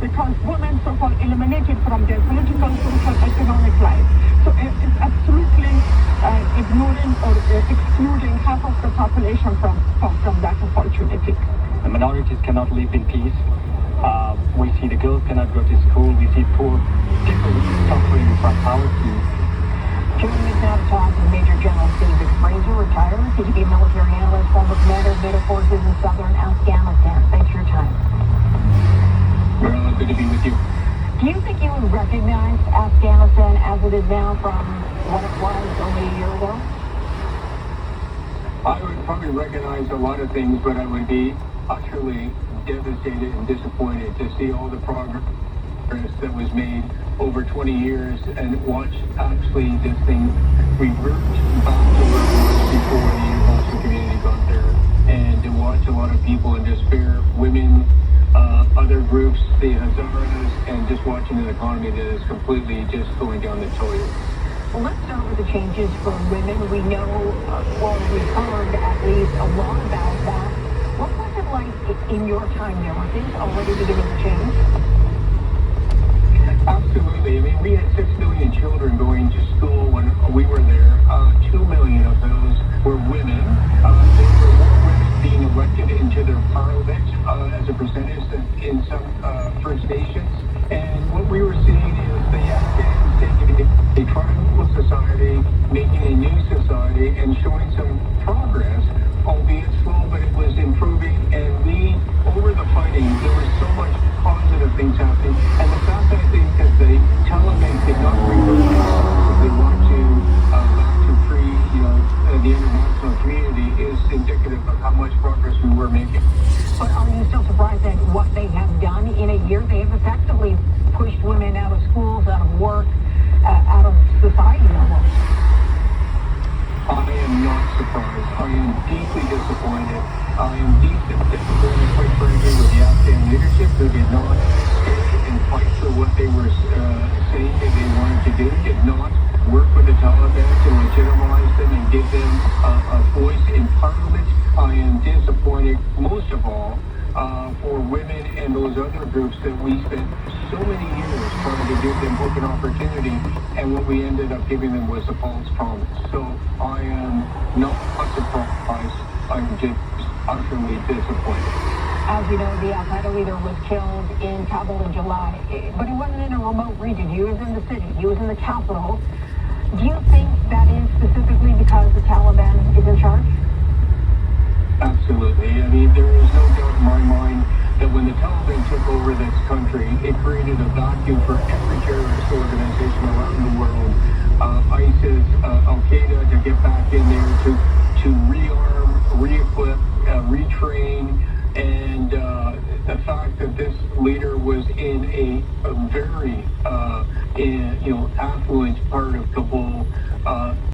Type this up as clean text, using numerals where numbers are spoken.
because women so-called eliminated from their political, social, economic life. So it's absolutely ignoring or excluding half of the population from that opportunity. The minorities cannot live in peace. We see the girls cannot go to school. We see poor people suffering from poverty. Joining us now to talk to Major General David Fraser, retired CTV military analyst, former commander of NATO forces in southern Afghanistan. Thanks for your time. Well, good to be with you. Do you think you would recognize Afghanistan as it is now from what it was only a year ago? I would probably recognize a lot of things, but I would be utterly devastated and disappointed to see all the progress that was made over 20 years and watch actually this thing revert back to where it was before the international community got there, and to watch a lot of people in despair, women, other groups, the Hazaras, and just watching an economy that is completely just going down the toilet. Well, let's start with the changes for women. We know, well, we've heard at least a lot about that. What was it like in your time there? Were things already beginning to change? Absolutely. I mean, we had 6 million children going to school when we were there. 2 million of those were women. There were more women being elected into their parliament as a percentage than in some First Nations. And what we were seeing is the Afghans taking a tribal society, making a new society, and showing some progress, albeit slow, but it was improving. And we, over the fighting, there was so much positive things happening. And the fact that I think that the Taliban did not revert themselves, they want to back to free, the international community is indicative of how much progress we were making. But are you still surprised at what they have done in a year? They have effectively pushed women out of schools, out of work, out of society almost. I am not surprised. I am deeply disappointed. I am deeply disappointed, quite frankly, with the Afghan leadership who did not stay and fight for what they were saying that they wanted to do, did not work with the Taliban to legitimize them and give them a voice in parliament. I am disappointed, most of all, for women and those other groups that we spent so many years trying to give them hope and opportunity, and what we ended up giving them was a false promise. So I am not surprised. I'm just utterly disappointed. As you know, the Al-Qaeda leader was killed in Kabul in July, but he wasn't in a remote region. He was in the city. He was in the capital. Do you think that is specifically because the Taliban is in charge? Absolutely. I mean, there is no doubt in my mind that when the Taliban took over this country, it created a vacuum for every terrorist organization around the world. ISIS, Al-Qaeda, to get back in there, to rearm, re-equip, retrain, and the fact that this leader was in a very affluent part of Kabul